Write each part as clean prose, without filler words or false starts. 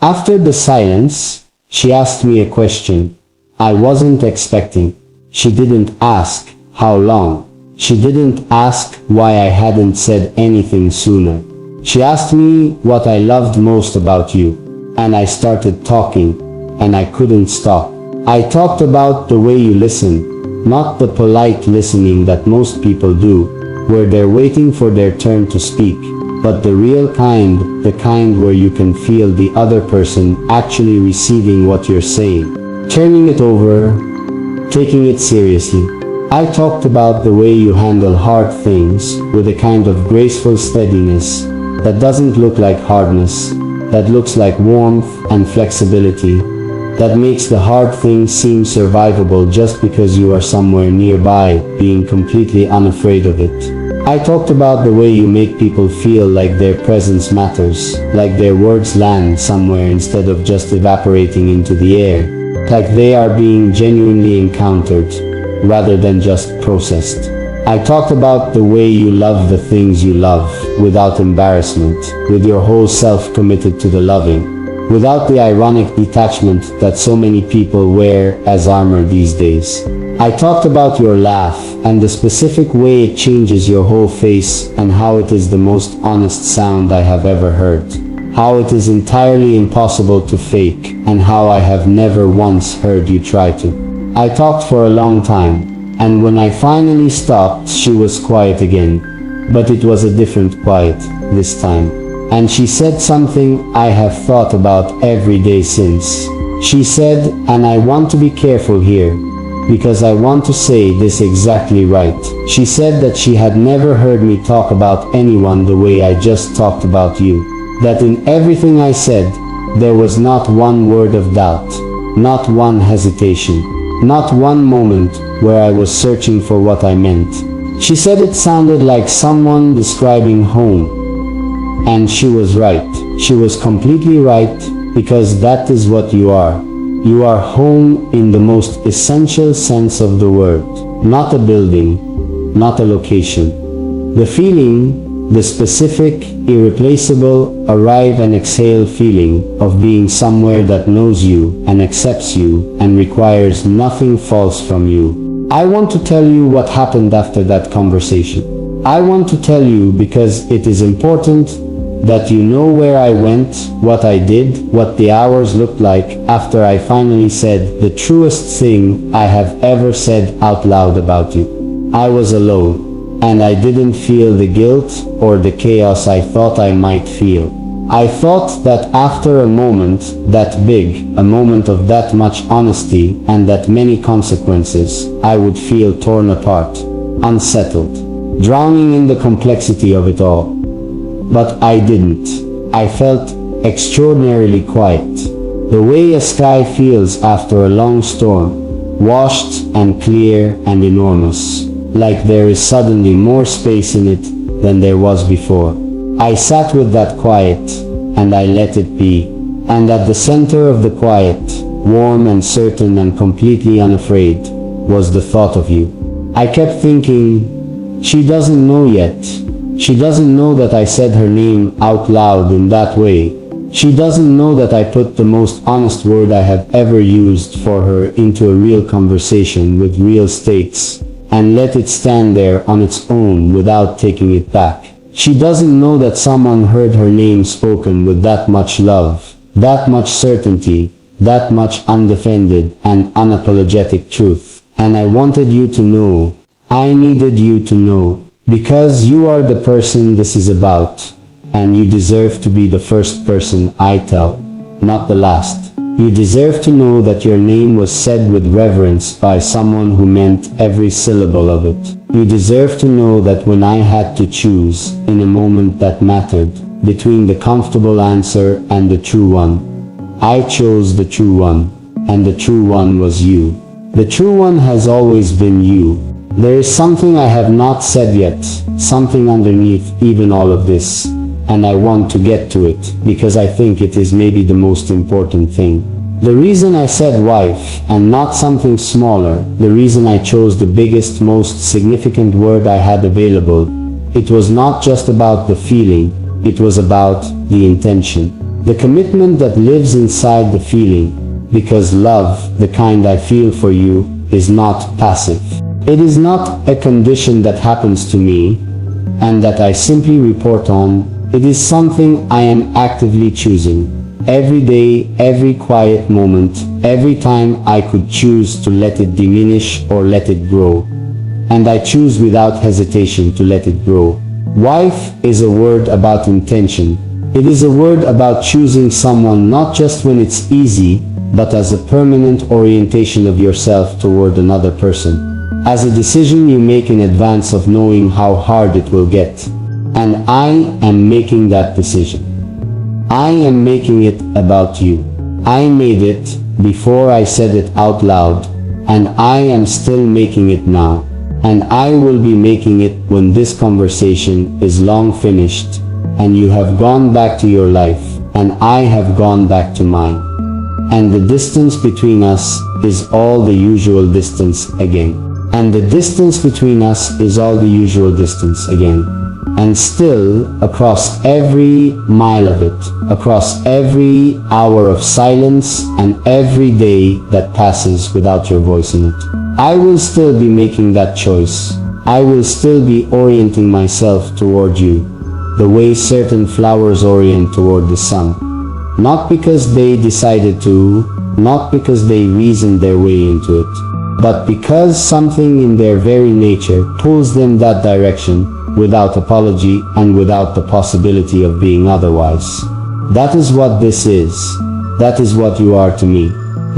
After the silence, she asked me a question I wasn't expecting. She didn't ask how long. She didn't ask why I hadn't said anything sooner. She asked me what I loved most about you, and I started talking, and I couldn't stop. I talked about the way you listen, not the polite listening that most people do, where they're waiting for their turn to speak, but the real kind, the kind where you can feel the other person actually receiving what you're saying, turning it over, taking it seriously. I talked about the way you handle hard things with a kind of graceful steadiness that doesn't look like hardness, that looks like warmth and flexibility, that makes the hard thing seem survivable just because you are somewhere nearby, being completely unafraid of it. I talked about the way you make people feel like their presence matters, like their words land somewhere instead of just evaporating into the air, like they are being genuinely encountered rather than just processed. I talked about the way you love the things you love without embarrassment, with your whole self committed to the loving, without the ironic detachment that so many people wear as armor these days. I talked about your laugh and the specific way it changes your whole face and how it is the most honest sound I have ever heard, how it is entirely impossible to fake, and how I have never once heard you try to. I talked for a long time, and when I finally stopped, she was quiet again, but it was a different quiet this time. And she said something I have thought about every day since. She said, and I want to be careful here, because I want to say this exactly right. She said that she had never heard me talk about anyone the way I just talked about you. That in everything I said, there was not one word of doubt, not one hesitation, not one moment where I was searching for what I meant. She said it sounded like someone describing home. And she was right. She was completely right, because that is what you are. You are home in the most essential sense of the word. Not a building, not a location. The feeling, the specific, irreplaceable, arrive and exhale feeling of being somewhere that knows you and accepts you and requires nothing false from you. I want to tell you what happened after that conversation. I want to tell you because it is important that you know where I went, what I did, what the hours looked like after I finally said the truest thing I have ever said out loud about you. I was alone. And I didn't feel the guilt or the chaos I thought I might feel. I thought that after a moment that big, a moment of that much honesty and that many consequences, I would feel torn apart, unsettled, drowning in the complexity of it all. But I didn't. I felt extraordinarily quiet, the way a sky feels after a long storm, washed and clear and enormous. Like there is suddenly more space in it than there was before. I sat with that quiet, and I let it be. And at the center of the quiet, warm and certain and completely unafraid, was the thought of you. I kept thinking, she doesn't know yet. She doesn't know that I said her name out loud in that way. She doesn't know that I put the most honest word I have ever used for her into a real conversation with real stakes, and let it stand there on its own without taking it back. She doesn't know that someone heard her name spoken with that much love, that much certainty, that much undefended and unapologetic truth. And I wanted you to know. I needed you to know. Because you are the person this is about, and you deserve to be the first person I tell, not the last. You deserve to know that your name was said with reverence by someone who meant every syllable of it. You deserve to know that when I had to choose, in a moment that mattered, between the comfortable answer and the true one, I chose the true one, and the true one was you. The true one has always been you. There is something I have not said yet, something underneath even all of this. And I want to get to it, because I think it is maybe the most important thing. The reason I said wife, and not something smaller, the reason I chose the biggest, most significant word I had available, it was not just about the feeling, it was about the intention. The commitment that lives inside the feeling, because love, the kind I feel for you, is not passive. It is not a condition that happens to me, and that I simply report on. It is something I am actively choosing. Every day, every quiet moment, every time I could choose to let it diminish or let it grow. And I choose without hesitation to let it grow. Wife is a word about intention. It is a word about choosing someone not just when it's easy, but as a permanent orientation of yourself toward another person. As a decision you make in advance of knowing how hard it will get. And I am making that decision. I am making it about you. I made it before I said it out loud, and I am still making it now. And I will be making it when this conversation is long finished, and you have gone back to your life, and I have gone back to mine. And the distance between us is all the usual distance again. And the distance between us is all the usual distance again. And still, across every mile of it, across every hour of silence and every day that passes without your voice in it, I will still be making that choice. I will still be orienting myself toward you, the way certain flowers orient toward the sun. Not because they decided to, not because they reasoned their way into it, but because something in their very nature pulls them that direction, without apology and without the possibility of being otherwise. That is what this is. That is what you are to me.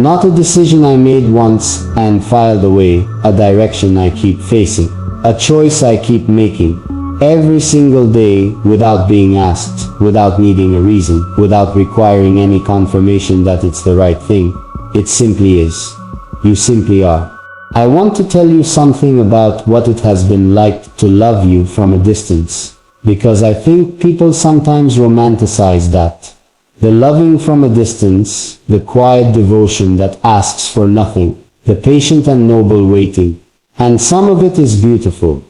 Not a decision I made once and filed away, a direction I keep facing, a choice I keep making, every single day without being asked, without needing a reason, without requiring any confirmation that it's the right thing. It simply is. You simply are. I want to tell you something about what it has been like to love you from a distance, because I think people sometimes romanticize that. The loving from a distance, the quiet devotion that asks for nothing, the patient and noble waiting. And some of it is beautiful.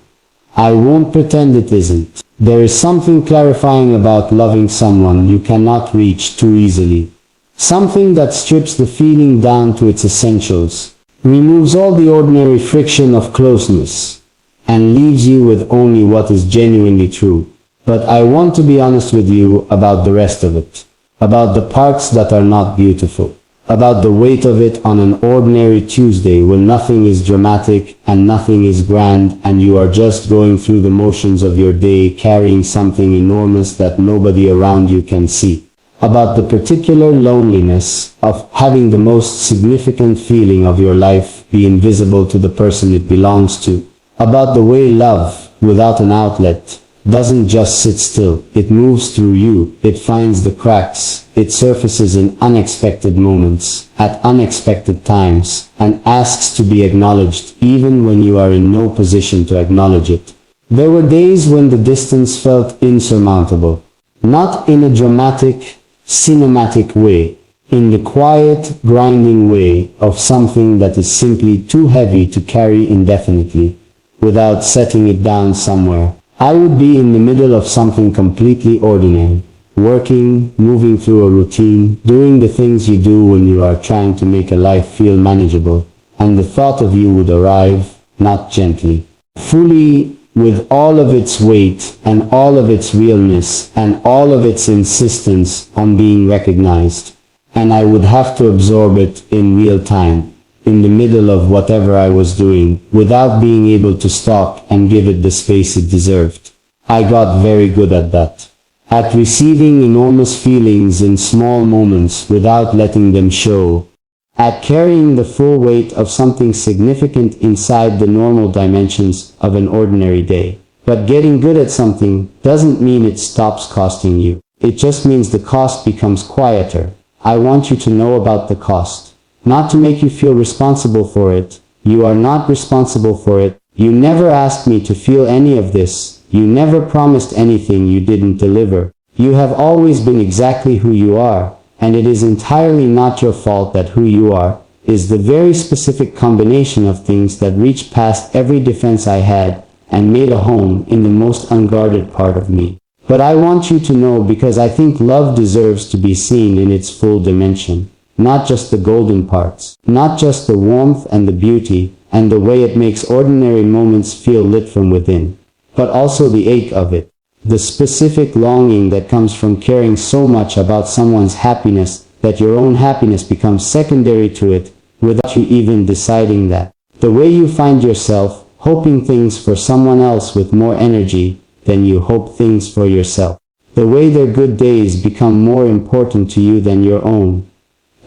I won't pretend it isn't. There is something clarifying about loving someone you cannot reach too easily. Something that strips the feeling down to its essentials, removes all the ordinary friction of closeness, and leaves you with only what is genuinely true. But I want to be honest with you about the rest of it, about the parts that are not beautiful, about the weight of it on an ordinary Tuesday when nothing is dramatic and nothing is grand and you are just going through the motions of your day carrying something enormous that nobody around you can see. About the particular loneliness of having the most significant feeling of your life be invisible to the person it belongs to. About the way love, without an outlet, doesn't just sit still. It moves through you, it finds the cracks, it surfaces in unexpected moments, at unexpected times, and asks to be acknowledged even when you are in no position to acknowledge it. There were days when the distance felt insurmountable. Not in a dramatic, cinematic way, in the quiet, grinding way of something that is simply too heavy to carry indefinitely, without setting it down somewhere. I would be in the middle of something completely ordinary, working, moving through a routine, doing the things you do when you are trying to make a life feel manageable, and the thought of you would arrive, not gently, fully, with all of its weight and all of its realness and all of its insistence on being recognized, and I would have to absorb it in real time, in the middle of whatever I was doing, without being able to stop and give it the space it deserved. I got very good at that. At receiving enormous feelings in small moments without letting them show. At carrying the full weight of something significant inside the normal dimensions of an ordinary day. But getting good at something doesn't mean it stops costing you. It just means the cost becomes quieter. I want you to know about the cost. Not to make you feel responsible for it. You are not responsible for it. You never asked me to feel any of this. You never promised anything you didn't deliver. You have always been exactly who you are. And it is entirely not your fault that who you are is the very specific combination of things that reached past every defense I had and made a home in the most unguarded part of me. But I want you to know because I think love deserves to be seen in its full dimension. Not just the golden parts, not just the warmth and the beauty, and the way it makes ordinary moments feel lit from within, but also the ache of it, the specific longing that comes from caring so much about someone's happiness that your own happiness becomes secondary to it, without you even deciding that. The way you find yourself hoping things for someone else with more energy than you hope things for yourself. The way their good days become more important to you than your own.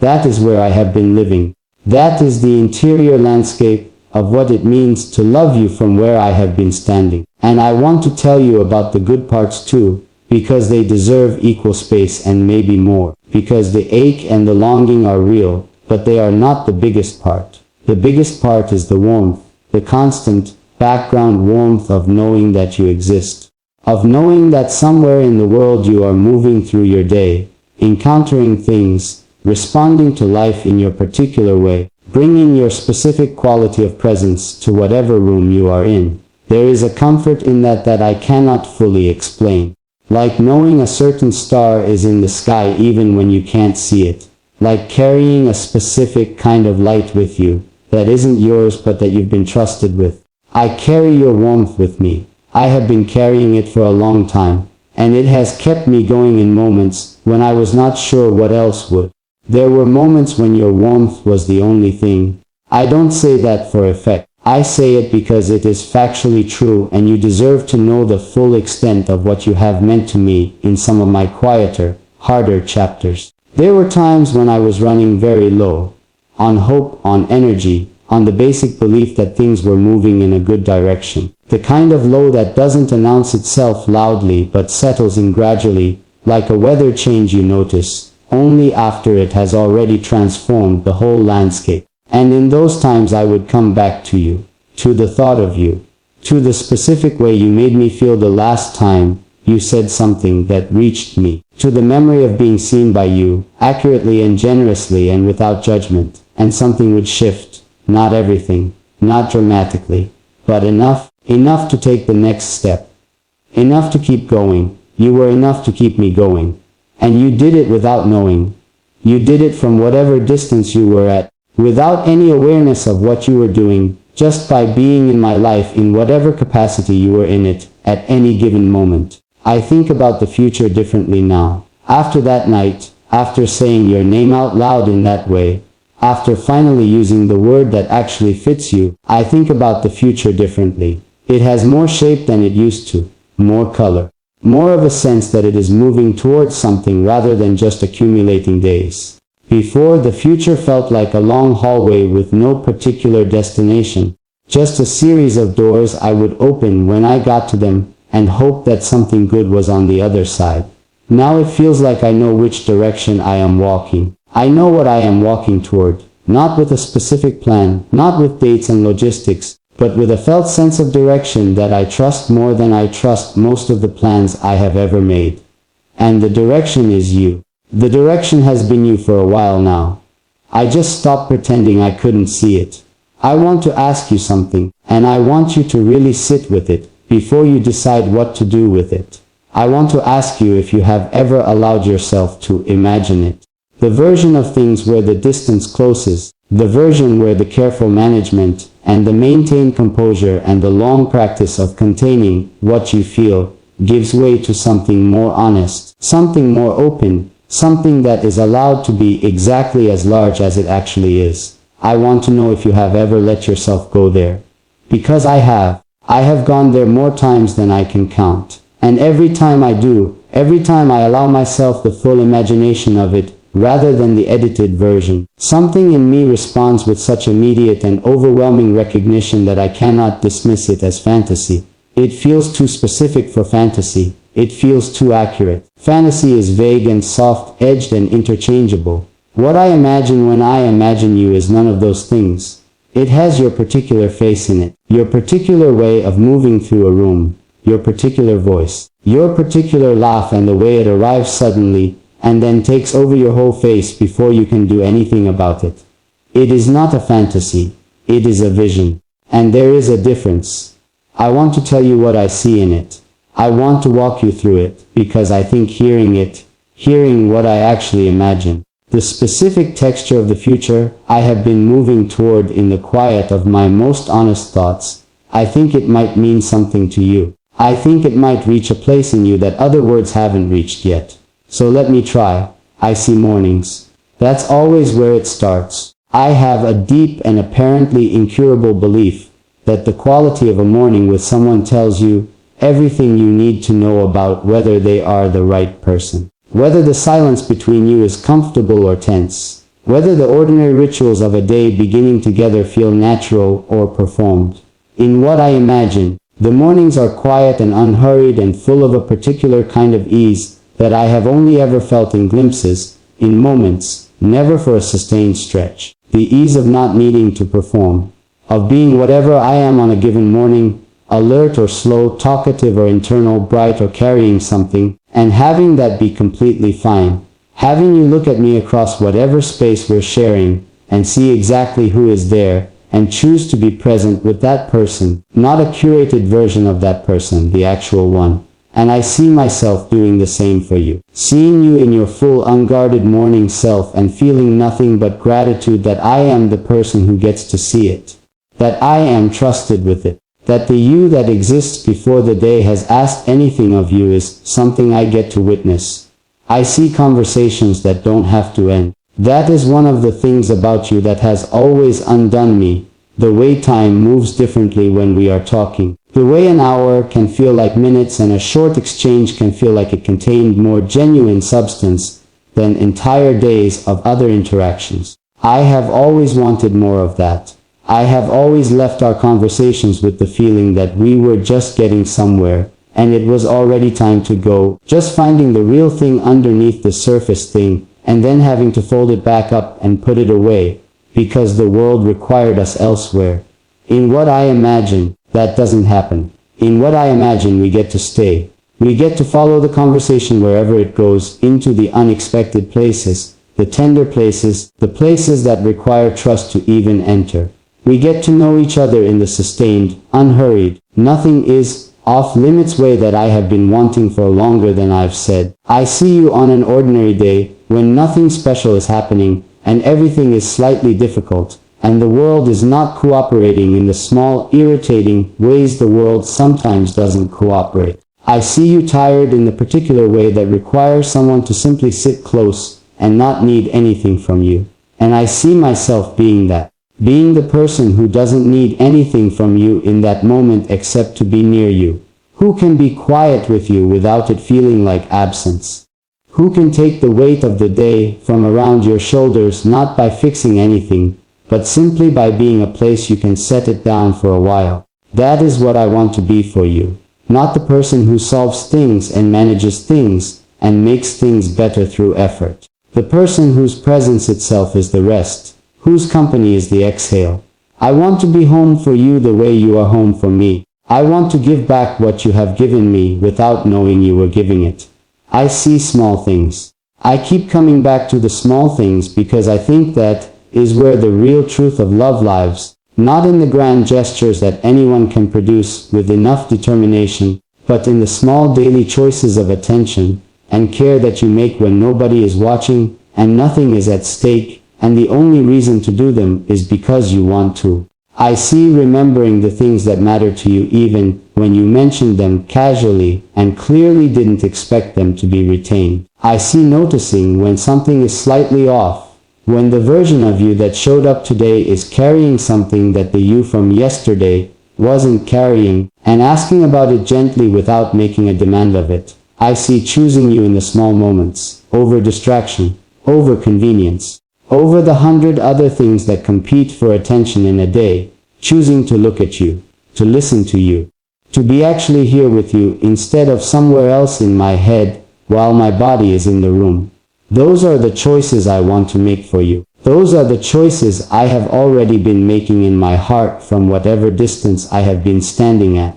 That is where I have been living. That is the interior landscape of what it means to love you from where I have been standing. And I want to tell you about the good parts too, because they deserve equal space and maybe more. Because the ache and the longing are real, but they are not the biggest part. The biggest part is the warmth, the constant, background warmth of knowing that you exist. Of knowing that somewhere in the world you are moving through your day, encountering things, responding to life in your particular way, bringing your specific quality of presence to whatever room you are in. There is a comfort in that I cannot fully explain. Like knowing a certain star is in the sky even when you can't see it. Like carrying a specific kind of light with you, that isn't yours but that you've been trusted with. I carry your warmth with me. I have been carrying it for a long time, and it has kept me going in moments when I was not sure what else would. There were moments when your warmth was the only thing. I don't say that for effect. I say it because it is factually true, and you deserve to know the full extent of what you have meant to me in some of my quieter, harder chapters. There were times when I was running very low, on hope, on energy, on the basic belief that things were moving in a good direction. The kind of low that doesn't announce itself loudly but settles in gradually, like a weather change you notice, only after it has already transformed the whole landscape. And in those times I would come back to you, to the thought of you, to the specific way you made me feel the last time you said something that reached me, to the memory of being seen by you, accurately and generously and without judgment, and something would shift, not everything, not dramatically, but enough to take the next step. Enough to keep going. You were enough to keep me going. And you did it without knowing. You did it from whatever distance you were at, without any awareness of what you were doing, just by being in my life in whatever capacity you were in it, at any given moment. I think about the future differently now. After that night, after saying your name out loud in that way, after finally using the word that actually fits you, I think about the future differently. It has more shape than it used to, more color, more of a sense that it is moving towards something rather than just accumulating days. Before, the future felt like a long hallway with no particular destination, just a series of doors I would open when I got to them and hope that something good was on the other side. Now it feels like I know which direction I am walking. I know what I am walking toward, not with a specific plan, not with dates and logistics, but with a felt sense of direction that I trust more than I trust most of the plans I have ever made. And the direction is you. The direction has been you for a while now. I just stopped pretending I couldn't see it. I want to ask you something, and I want you to really sit with it, before you decide what to do with it. I want to ask you if you have ever allowed yourself to imagine it. The version of things where the distance closes, the version where the careful management, and the maintained composure and the long practice of containing what you feel, gives way to something more honest, something more open, something that is allowed to be exactly as large as it actually is. I want to know if you have ever let yourself go there. Because I have. I have gone there more times than I can count. And every time I do, every time I allow myself the full imagination of it, rather than the edited version, something in me responds with such immediate and overwhelming recognition that I cannot dismiss it as fantasy. It feels too specific for fantasy. It feels too accurate. Fantasy is vague and soft-edged and interchangeable. What I imagine when I imagine you is none of those things. It has your particular face in it, your particular way of moving through a room, your particular voice, your particular laugh, and the way it arrives suddenly and then takes over your whole face before you can do anything about it. It is not a fantasy. It is a vision. And there is a difference. I want to tell you what I see in it. I want to walk you through it, because I think hearing what I actually imagine, the specific texture of the future I have been moving toward in the quiet of my most honest thoughts, I think it might mean something to you. I think it might reach a place in you that other words haven't reached yet. So let me try. I see mornings. That's always where it starts. I have a deep and apparently incurable belief that the quality of a morning with someone tells you everything you need to know about whether they are the right person, whether the silence between you is comfortable or tense, whether the ordinary rituals of a day beginning together feel natural or performed. In what I imagine, the mornings are quiet and unhurried and full of a particular kind of ease that I have only ever felt in glimpses, in moments, never for a sustained stretch. The ease of not needing to perform, of being whatever I am on a given morning, alert or slow, talkative or internal, bright or carrying something, and having that be completely fine. Having you look at me across whatever space we're sharing, and see exactly who is there, and choose to be present with that person, not a curated version of that person, the actual one. And I see myself doing the same for you. Seeing you in your full unguarded morning self and feeling nothing but gratitude that I am the person who gets to see it. That I am trusted with it. That the you that exists before the day has asked anything of you is something I get to witness. I see conversations that don't have to end. That is one of the things about you that has always undone me. The way time moves differently when we are talking. The way an hour can feel like minutes and a short exchange can feel like it contained more genuine substance than entire days of other interactions. I have always wanted more of that. I have always left our conversations with the feeling that we were just getting somewhere, and it was already time to go, just finding the real thing underneath the surface thing, and then having to fold it back up and put it away, because the world required us elsewhere. In what I imagine, that doesn't happen. In what I imagine, we get to stay. We get to follow the conversation wherever it goes, into the unexpected places, the tender places, the places that require trust to even enter. We get to know each other in the sustained, unhurried, nothing is off limits way that I have been wanting for longer than I've said. I see you on an ordinary day, when nothing special is happening, and everything is slightly difficult, and the world is not cooperating in the small, irritating ways the world sometimes doesn't cooperate. I see you tired in the particular way that requires someone to simply sit close and not need anything from you. And I see myself being that. Being the person who doesn't need anything from you in that moment except to be near you. Who can be quiet with you without it feeling like absence. Who can take the weight of the day from around your shoulders not by fixing anything, but simply by being a place you can set it down for a while. That is what I want to be for you. Not the person who solves things and manages things, and makes things better through effort. The person whose presence itself is the rest, whose company is the exhale. I want to be home for you the way you are home for me. I want to give back what you have given me without knowing you were giving it. I see small things. I keep coming back to the small things because I think that is where the real truth of love lies, not in the grand gestures that anyone can produce with enough determination, but in the small daily choices of attention and care that you make when nobody is watching and nothing is at stake, and the only reason to do them is because you want to. I see remembering the things that matter to you even when you mentioned them casually and clearly didn't expect them to be retained. I see noticing when something is slightly off, when the version of you that showed up today is carrying something that the you from yesterday wasn't carrying, and asking about it gently without making a demand of it. I see choosing you in the small moments, over distraction, over convenience, over the 100 other things that compete for attention in a day, choosing to look at you, to listen to you, to be actually here with you instead of somewhere else in my head while my body is in the room. Those are the choices I want to make for you. Those are the choices I have already been making in my heart from whatever distance I have been standing at.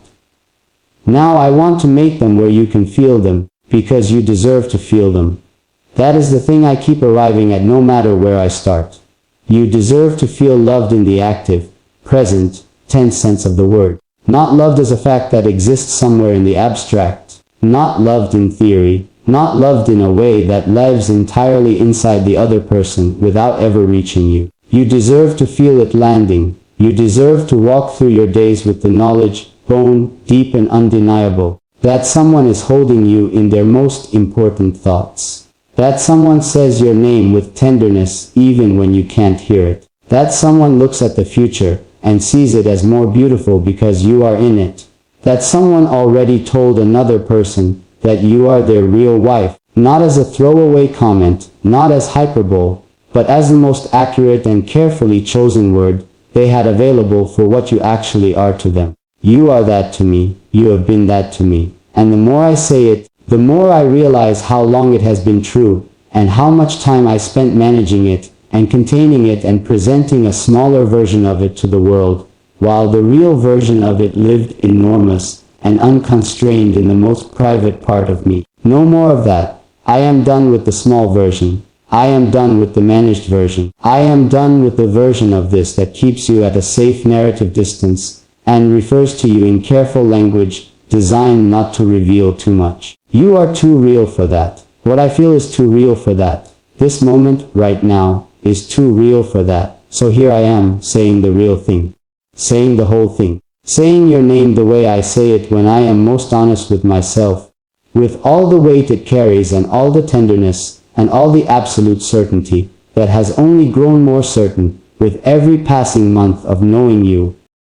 Now I want to make them where you can feel them, because you deserve to feel them. That is the thing I keep arriving at no matter where I start. You deserve to feel loved in the active, present, tense sense of the word. Not loved as a fact that exists somewhere in the abstract, not loved in theory, not loved in a way that lives entirely inside the other person without ever reaching you. You deserve to feel it landing. You deserve to walk through your days with the knowledge, bone deep and undeniable, that someone is holding you in their most important thoughts. That someone says your name with tenderness even when you can't hear it. That someone looks at the future and sees it as more beautiful because you are in it. That someone already told another person that you are their real wife, not as a throwaway comment, not as hyperbole, but as the most accurate and carefully chosen word they had available for what you actually are to them. You are that to me, you have been that to me, and the more I say it, the more I realize how long it has been true, and how much time I spent managing it, and containing it and presenting a smaller version of it to the world, while the real version of it lived enormous and unconstrained in the most private part of me. No more of that. I am done with the small version. I am done with the managed version. I am done with the version of this that keeps you at a safe narrative distance, and refers to you in careful language, designed not to reveal too much. You are too real for that. What I feel is too real for that. This moment, right now, is too real for that. So here I am, saying the real thing. Saying the whole thing. Saying your name the way I say it when I am most honest with myself. With all the weight it carries and all the tenderness, and all the absolute certainty, that has only grown more certain, with every passing month of knowing you,